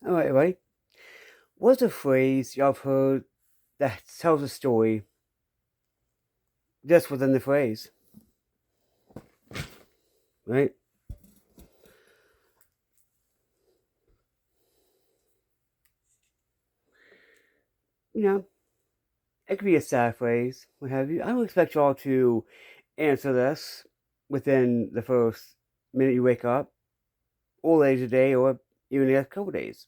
Alright, everybody. What's a phrase y'all have heard that tells a story just within the phrase? Right? You know, it could be a sad phrase, what have you. I don't expect y'all to answer this within the first minute you wake up, or later today, or even the next couple days.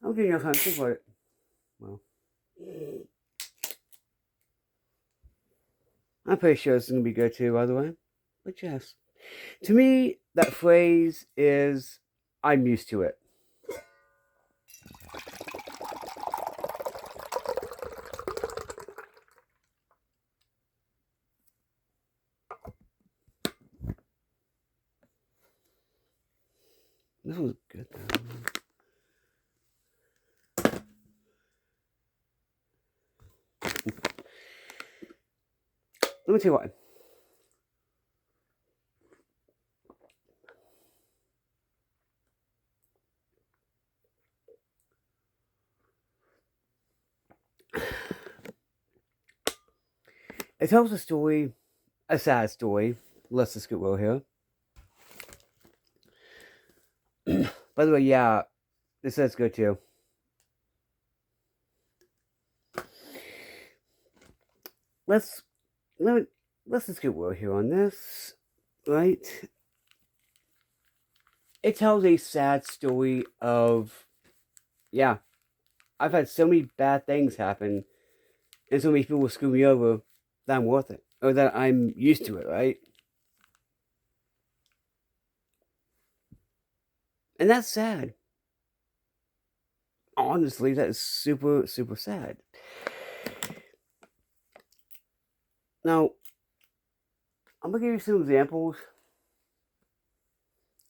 I'm giving you time to think about it. Well, I'm pretty sure this is going to be good too, by the way. But yes. To me, that phrase is, I'm used to it. This was good though. Let me tell you what. It tells a story, a sad story. Let's just get real here. By the way, yeah, this is good too. Let's just get real here on this, right? It tells a sad story of, yeah, I've had so many bad things happen, and so many people screw me over that I'm worth it, or that I'm used to it, right? And that's sad. Honestly, that is super, super sad. Now, I'm gonna give you some examples.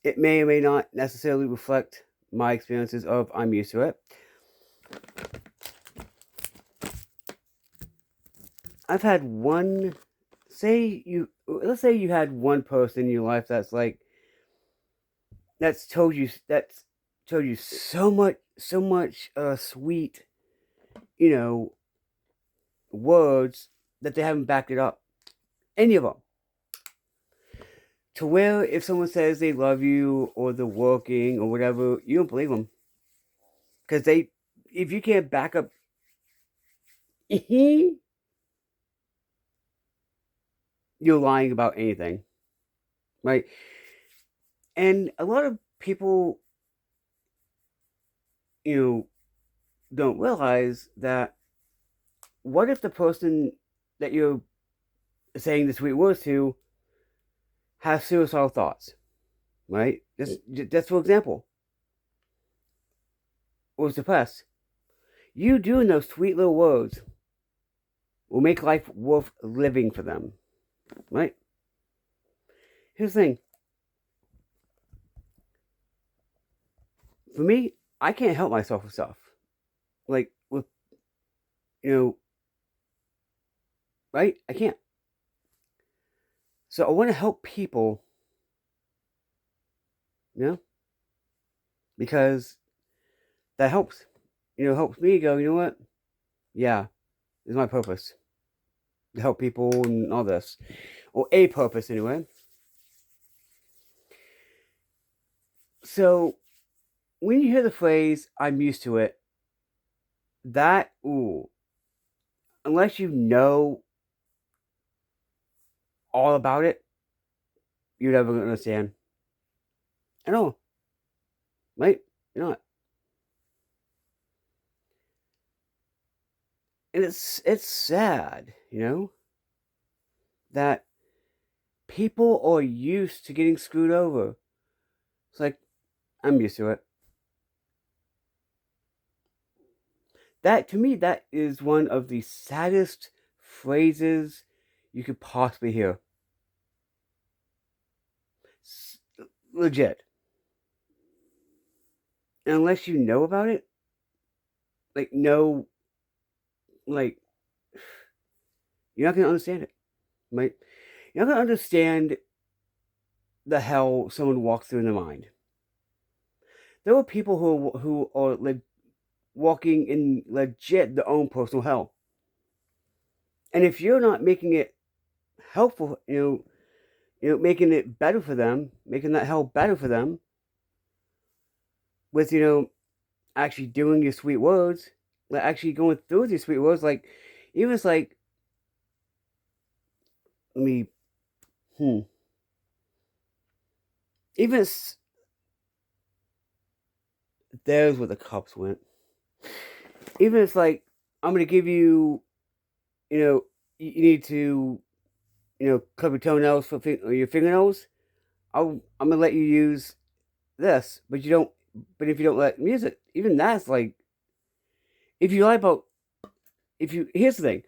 It may or may not necessarily reflect my experiences of I'm used to it. I've had one, let's say you had one person in your life that's like, that's told you so much sweet, words that they haven't backed it up. Any of them. To where if someone says they love you or they're working or whatever, you don't believe them. Because if you can't back up, you're lying about anything. Right? And a lot of people, don't realize that what if the person that you're saying the sweet words to has suicidal thoughts, right? Just for example, or is depressed. You doing those sweet little words will make life worth living for them, right? Here's the thing. For me, I can't help myself with stuff. Like, with, right? I can't. So I want to help people, because that helps. Helps me go, you know what? Yeah, it's my purpose. To help people and all this. Or a purpose, anyway. So, when you hear the phrase, I'm used to it, unless you know all about it, you're never going to understand. I know. Right? You're not. And it's sad, that people are used to getting screwed over. It's like, I'm used to it. That, to me, that is one of the saddest phrases you could possibly hear. Legit. And unless you know about it, like, you're not going to understand it, right? You're not going to understand the hell someone walks through in their mind. There are people who are like walking in legit their own personal hell. And if you're not making it helpful, making it better for them, making that hell better for them with, actually doing your sweet words, like actually going through these sweet words, like even it's like, let me, even it's, there's where the cups went. Even it's like, I'm gonna give you, you need to, clip your toenails for your fingernails. I'm gonna let you use this, but you don't. But if you don't let me use it, even that's like, if you lie about, if you here's the thing.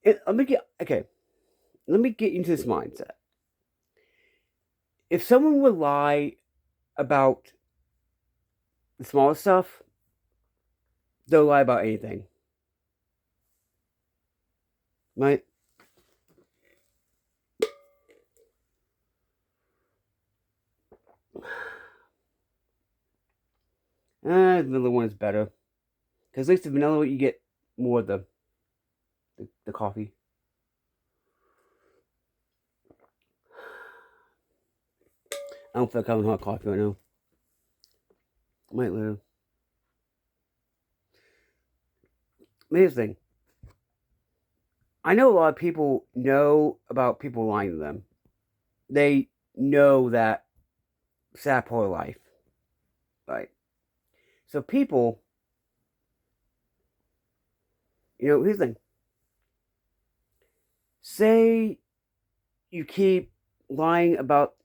Let me get okay. Let me get into this mindset. If someone would lie about the smallest stuff, they'll lie about anything, right? The vanilla one is better. Because at least the vanilla, you get more of the coffee. I don't feel like having hot coffee right now. I might later. Here's the thing. I know a lot of people know about people lying to them. They know that sad part of life. Right? So people, here's the thing. Say you keep lying about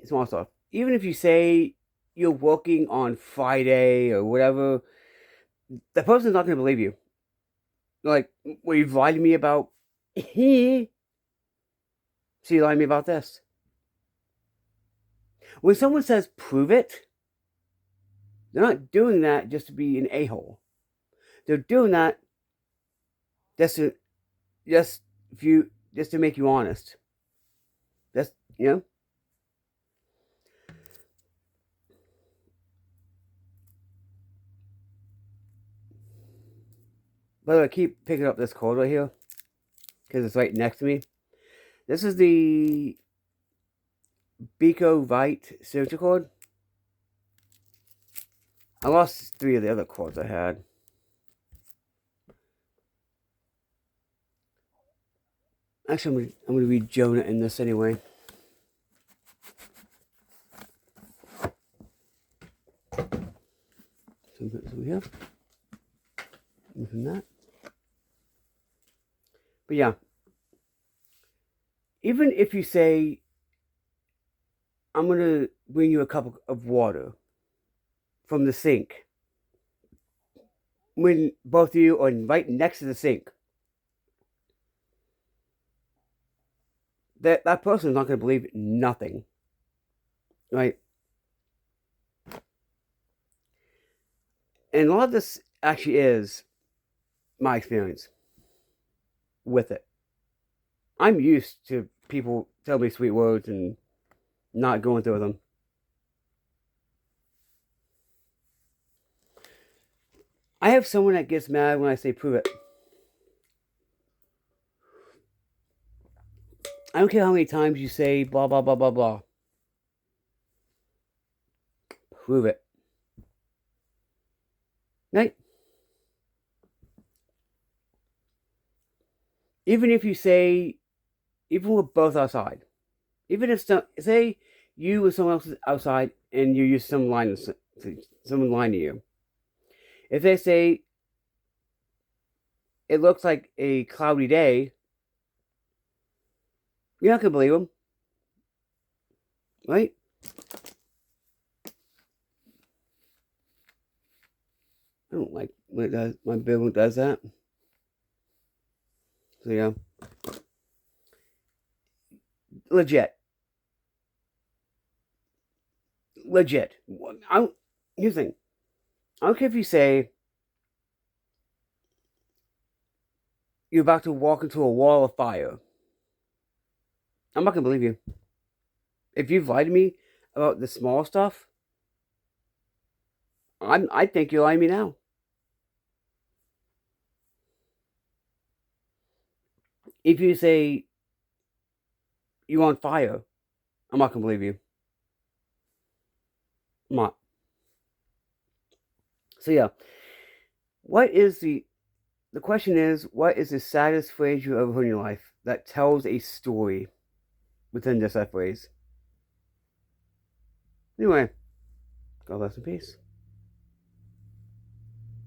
small stuff. Even if you say you're working on Friday or whatever, the person's not going to believe you. Like, well, you've lied to me about so you lied to me about this. When someone says prove it, they're not doing that just to be an a-hole. They're doing that just to make you honest. Just By the way, I keep picking up this cord right here because it's right next to me. This is the DA-JYK signature cord. I lost 3 of the other cords I had. Actually, I'm going to read Jonah in this anyway. So we have from that. But yeah, even if you say, I'm going to bring you a cup of water from the sink, when both of you are right next to the sink, that person is not going to believe nothing, right? And a lot of this actually is my experience with it. I'm used to people tell me sweet words and not going through them. I have someone that gets mad when I say prove it. I don't care how many times you say blah, blah, blah, blah, blah. Prove it. Right? Even if you say, even we're both outside, even if say you or someone else is outside and you use someone lying to you, if they say it looks like a cloudy day, you're not gonna believe them, right? I don't like when it does. My bill does that. So yeah, legit. Here's the thing. I don't care if you say you're about to walk into a wall of fire. I'm not gonna believe you. If you've lied to me about the small stuff, I think you're lying to me now. If you say you're on fire, I'm not gonna believe you. I'm not. So yeah, what is the question is, what is the saddest phrase you ever heard in your life that tells a story within just that phrase? Anyway, God bless in peace.